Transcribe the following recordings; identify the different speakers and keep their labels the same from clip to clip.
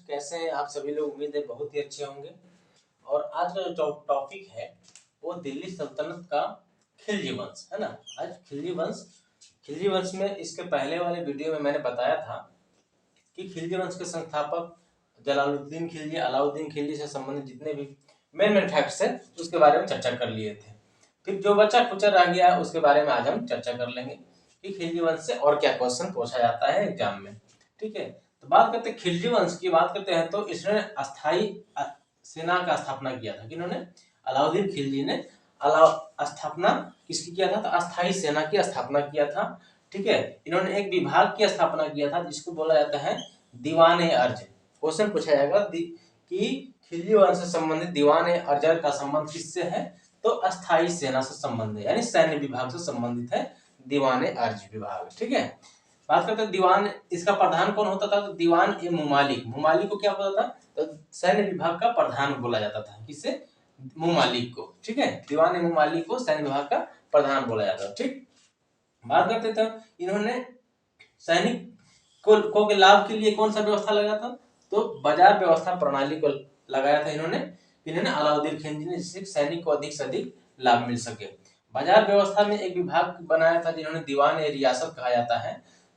Speaker 1: कैसे हैं आप सभी लोग। उम्मीद है बहुत ही अच्छे होंगे। और आज का जो टॉपिक है वो दिल्ली सल्तनत का खिलजी वंश है ना। आज खिलजी वंश में इसके पहले वाले वीडियो में मैंने बताया था कि खिलजी वंश के संस्थापक जलालुद्दीन खिलजी, अलाउद्दीन खिलजी से संबंधित जितने भी मेन फैक्ट्स है उसके बारे में चर्चा कर लिए थे। फिर जो बचा खुचा रह गया है उसके बारे में आज हम चर्चा कर लेंगे कि खिलजी वंश से और क्या क्वेश्चन पूछा जाता है एग्जाम में। ठीक है, तो बात करते हैं खिलजी वंश की। बात करते हैं तो इसने अस्थाई सेना का स्थापना किया था। किन्होंने? अलाउद्दीन खिलजी ने स्थापना किसकी किया था? तो अस्थाई सेना की स्थापना किया था। ठीक है, इन्होंने एक विभाग की स्थापना किया था जिसको बोला जाता है दीवान-ए अर्ज। क्वेश्चन पूछा जाएगा कि खिलजी वंश से संबंधित दीवान-ए-अर्ज का संबंध किससे है? तो अस्थाई सेना से संबंधित है, यानी सैन्य विभाग से संबंधित है दीवान-ए-अर्ज विभाग। ठीक है, बात करते हैं दीवान, इसका प्रधान कौन होता था? तो दीवान-ए-मुमालिक। मुमालिक को क्या बोला था? तो सैन्य विभाग का प्रधान बोला जाता था। किससे? मुमालिक को। ठीक है, दीवान-ए-मुमालिक को सैन्य विभाग का प्रधान बोला जाता था। ठीक, बात करते थे इन्होंने सैनिक को के लाभ के लिए कौन सा व्यवस्था लगाया था? तो बाजार व्यवस्था प्रणाली को लगाया था इन्होंने अलाउद्दीन खिलजी ने, जिससे सैनिक को अधिक से अधिक लाभ मिल सके। बाजार व्यवस्था में एक विभाग बनाया था जिन्होंने दीवान-ए-रियासत कहा जाता है।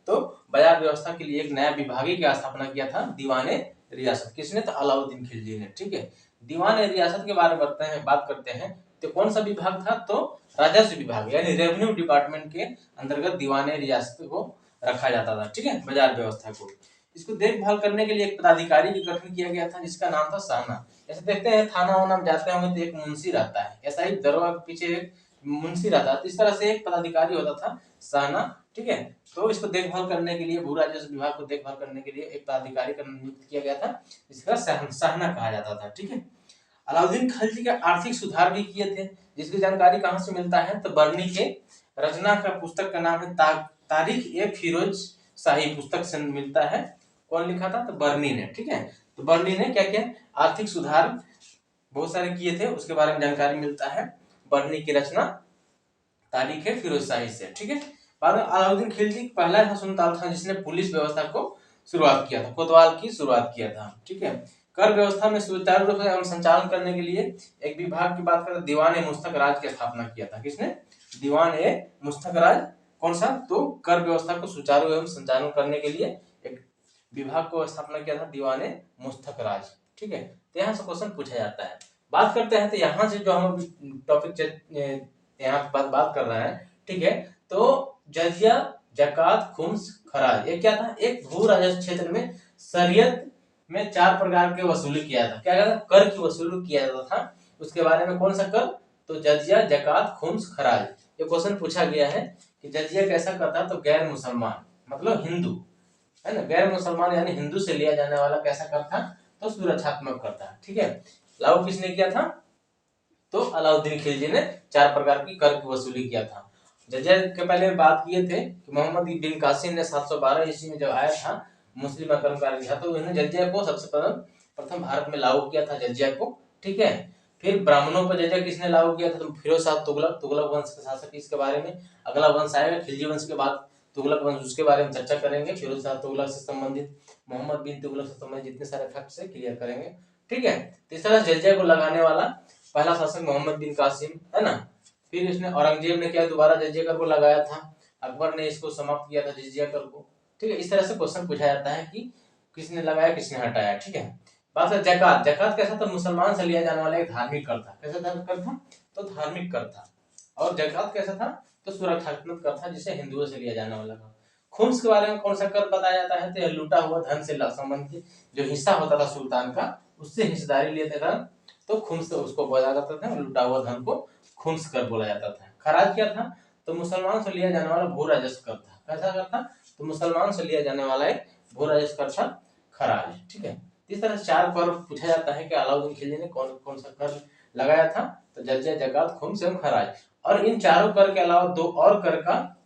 Speaker 1: तो बाजार व्यवस्था के लिए एक नया विभाग की स्थापना किया था, दीवान-ए-रियासत। किसने? तो अलाउद्दीन खिलजी ने। ठीक है, दीवान-ए-रियासत के बारे में बात करते हैं तो कौन सा विभाग था? तो राजस्व विभाग यानी रेवेन्यू डिपार्टमेंट के अंतर्गत दीवान-ए-रियासत को रखा जाता था। ठीक है, बाजार व्यवस्था को। इसको देखभाल करने के लिए एक पदाधिकारी का गठन किया गया था जिसका नाम था साहना। जैसे देखते हैं थाना वाना में जाते होंगे तो एक मुंशी रहता है, ऐसा ही दरोगा के पीछे एक मुंशी रहता है। तो इस तरह से एक पदाधिकारी होता था साहना। ठीक है, तो इसको देखभाल करने के लिए, भू राजस्व विभाग को देखभाल करने के लिए एक पदाधिकारी का नियुक्त किया गया था जिसका साहना कहा जाता था। ठीक है, अलाउद्दीन खिलजी के आर्थिक सुधार भी किए थे जिसकी जानकारी कहाँ से मिलता है? तो बर्नी के रचना का पुस्तक का नाम है तारीख-ए-फिरोज शाही पुस्तक से मिलता है। कौन लिखा था? तो बर्नी ने। ठीक है, तो बर्नी ने क्या किया? आर्थिक सुधार बहुत सारे किए थे, उसके बारे में जानकारी मिलता है बर्नी की रचना तारीख-ए-फिरोज शाही से। ठीक है, बाद में अलाउद्दीन खिलजी पहला शासनकाल था जिसने पुलिस व्यवस्था को शुरुआत किया था, कोतवाल की शुरुआत किया था। ठीक है, कर व्यवस्था में सुचारू रूप से संचालन करने के लिए एक विभाग की बात करें, दीवान-ए-मुस्तक-राज की स्थापना किया था। किसने? दीवान-ए-मुस्तक-राज। कौन सा? तो कर व्यवस्था को सुचारू एवं संचालन करने के लिए एक विभाग को स्थापना किया था, दीवान-ए-मुस्तक-राज। ठीक है, तो यहाँ से क्वेश्चन पूछा जाता है। बात करते हैं तो यहाँ से जो हम टॉपिक यहाँ बात कर रहे हैं। ठीक है, तो जजिया, जकात, खुम्स, खराज, ये क्या था? एक भू राजस्व क्षेत्र में शरीयत में 4 प्रकार के वसूली किया था। क्या था? कर की वसूली किया जाता था। उसके बारे में कौन सा कर? तो जजिया, जकात, खुम्स, खराज। ये क्वेश्चन पूछा गया है कि जजिया कैसा करता? तो गैर मुसलमान मतलब हिंदू है ना, गैर मुसलमान यानी हिंदू से लिया जाने वाला कैसा कर था? तो सुरक्षात्मक कर था। ठीक है, लागू किसने किया था? तो अलाउद्दीन खिलजी ने 4 प्रकार की कर की वसूली किया था। जजिया के पहले बात किए थे कि मोहम्मद बिन कासिम ने 712 ईस्वी में जब आया था, मुस्लिम आक्रमणकारी था, तो उन्होंने जजिया को सबसे प्रथम भारत में लागू किया था जजिया को। ठीक है, फिर ब्राह्मणों पर जजिया किसने लागू किया था? तो फिरोज शाह तुगलक वंश के शासक। इसके बारे में अगला वंश आएगा खिलजी वंश के बाद तुगलक वंश, उसके बारे में चर्चा करेंगे। फिरोज शाह तुगलक से संबंधित, मोहम्मद बिन तुगलक से संबंधित जितने सारे फैक्ट्स है क्लियर करेंगे। ठीक है, तो इस तरह जजिया को लगाने वाला पहला शासक मोहम्मद बिन कासिम है ना। फिर इसने औरंगजेब ने क्या दोबारा जजिया कर को लगाया था, अकबर ने इसको समाप्त किया था जजिया कर को। ठीक है, इस तरह से क्वेश्चन पूछा जाता है कि किसने लगाया किसने हटाया। ठीक है, बात है जकात। जकात कैसा था? मुसलमान से लिया जाने वाला एक धार्मिक कर था। कैसा कर था? तो धार्मिक कर था। और जकात कैसा था? तो सुरक्षात्मक कर था जिसे हिंदुओं से लिया जाने वाला था। खुम्स के बारे में कौन सा कर बताया जाता है? तो लूटा हुआ धन से संबंधित जो हिस्सा होता था सुल्तान का, उससे हिस्सेदारी लेते था तो खुम्स उसको बोला जाता था। लूटा हुआ धन को खुम्स कर बोला जाता था। खराज क्या था? तो मुसलमान से लिया जाने वाला भू राजस्व कर था। कैसा कर था? तो मुसलमान से लिया जाने वाला एक भू राजस्व कर था, खराज। ठीक है, इस तरह 4 कर पूछा जाता है कि अलाउद्दीन खिलजी ने कौन कौन सा कर लगाया था? तो जजिया, जकात, खुम्स एवं खराज। और इन चारों कर के अलावा 2 और कर का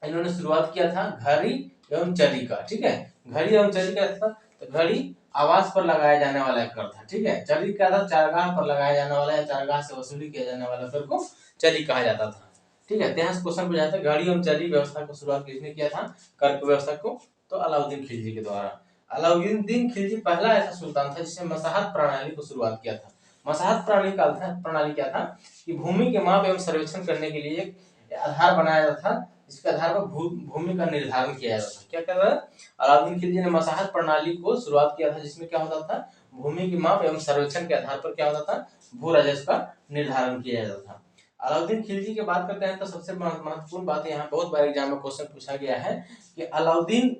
Speaker 1: इन्होंने शुरुआत किया था, घड़ी एवं चली का। ठीक है, घड़ी एवं चली का था। तो घड़ी आवास पर लगाया जाने वाला एक कर था। ठीक है, चली क्या था? चारगाह पर लगाया जाने वाला या चारगाह से वसूली किया जाने वाला कर को चली कहा जाता था। ठीक है, यहाँ से क्वेश्चन पूछा जाता है घड़ी एवं चली व्यवस्था को शुरुआत किसने किया था? कर व्यवस्था को? तो अलाउद्दीन खिलजी के द्वारा। अलाउद्दीन खिलजी पहला ऐसा सुल्तान था जिसने मसाहत प्रणाली को शुरुआत किया था। मसाहत प्रणाली क्या था कि भूमि के माप एवं सर्वेक्षण करने के लिए एक आधार बनाया जाता था, जिसके आधार पर भूमि का निर्धारण किया जाता था। क्या कर रहा है? अलाउद्दीन खिलजी ने मसाहत प्रणाली को शुरुआत किया था, जिसमें क्या होता था, भूमि के माप एवं सर्वेक्षण के आधार पर क्या होता था, भू राजस्व का निर्धारण किया जाता था। अलाउद्दीन खिलजी की बात करते हैं तो सबसे महत्वपूर्ण बात यहाँ बहुत बार एग्जाम में क्वेश्चन पूछा गया है कि अलाउद्दीन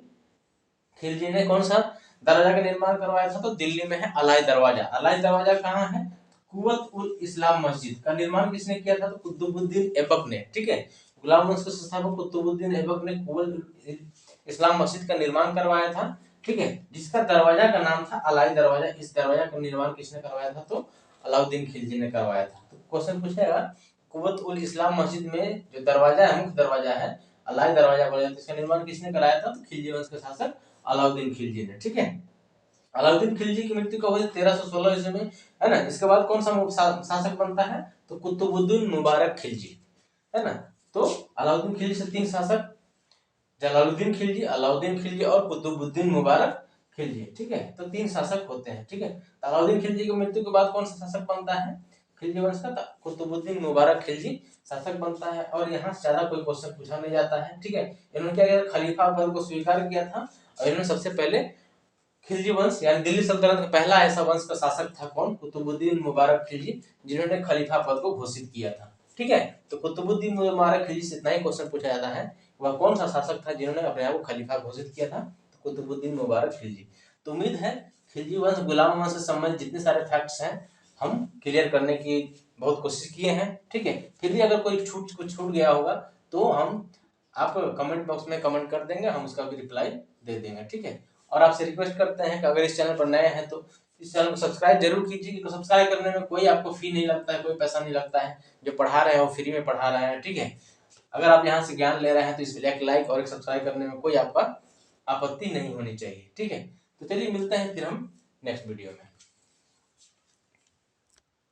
Speaker 1: खिलजी ने कौन सा दरवाजा का निर्माण करवाया था, तो दिल्ली में है अलाई दरवाजा। अलाई दरवाजा कहाँ है? कुवत उल इस्लाम मस्जिद का निर्माण किसने किया था, तो कुतुबुद्दीन ऐबक ने। ठीक है, गुलाम वंश के संस्थापक कुतुबुद्दीन ऐबक ने कुवत इस्लाम मस्जिद का निर्माण करवाया था। ठीक है, जिसका दरवाजा का नाम था अलाई दरवाजा। इस दरवाजा का निर्माण किसने करवाया था, तो अलाउद्दीन खिलजी ने करवाया था। तो क्वेश्चन पूछेगा कुवत उल इस्लाम मस्जिद में जो दरवाजा है, मुख्य दरवाजा है, अलाई दरवाजा बोला जाता है, इसका निर्माण किसने कराया था, तो खिलजी वंश के शासक अलाउद्दीन खिलजी ने। ठीक है, अलाउद्दीन खिलजी की मृत्यु कब हुई? 1316 ईस्वी में, है ना। इसके बाद कौन सा शासक बनता है, तो कुतुबुद्दीन मुबारक खिलजी, है ना। तो अलाउद्दीन खिलजी से 3 शासक, जलालुद्दीन खिलजी, अलाउद्दीन खिलजी और कुतुबुद्दीन मुबारक खिलजी। ठीक है, तो 3 शासक होते हैं। ठीक है, तो अलाउद्दीन खिलजी की मृत्यु के बाद कौन सा शासक बनता है खिलजी वंश का, तो कुतुबुद्दीन मुबारक खिलजी शासक बनता है। और यहाँ से ज्यादा कोई क्वेश्चन पूछा नहीं जाता है। ठीक है, इन्होंने क्या किया, खलीफा पद को स्वीकार किया था और इन्होंने सबसे पहले खिलजी वंश यानी दिल्ली सल्तनत का पहला ऐसा वंश का शासक था कौन, कुतुबुद्दीन मुबारक खिलजी, जिन्होंने खलीफा पद को घोषित किया था। ठीक है, तो कुतुबुद्दीन मुबारक खिलजी से इतना ही क्वेश्चन पूछा जाता है, वह कौन सा शासक था जिन्होंने अपने आप को खलीफा घोषित किया था, तो कुतुबुद्दीन मुबारक खिलजी। तो उम्मीद है खिलजी वंश गुलाम वंश से संबंधित जितने सारे फैक्ट्स हैं हम क्लियर करने की बहुत कोशिश किए हैं। ठीक है, फिर भी अगर कोई कुछ छूट गया होगा तो हम आप कमेंट बॉक्स में कमेंट कर देंगे, हम उसका भी रिप्लाई दे देंगे। ठीक है, और आपसे रिक्वेस्ट करते हैं कि अगर इस चैनल पर नए हैं तो इस चैनल को सब्सक्राइब जरूर कीजिए, क्योंकि सब्सक्राइब करने में कोई आपको फी नहीं लगता है, कोई पैसा नहीं लगता है। जो पढ़ा रहे हैं वो फ्री में पढ़ा रहे हैं। ठीक है, अगर आप यहाँ से ज्ञान ले रहे हैं तो इस एक लाइक और एक सब्सक्राइब करने में कोई आपका आपत्ति नहीं होनी चाहिए। ठीक है, तो चलिए मिलते हैं फिर हम नेक्स्ट वीडियो में।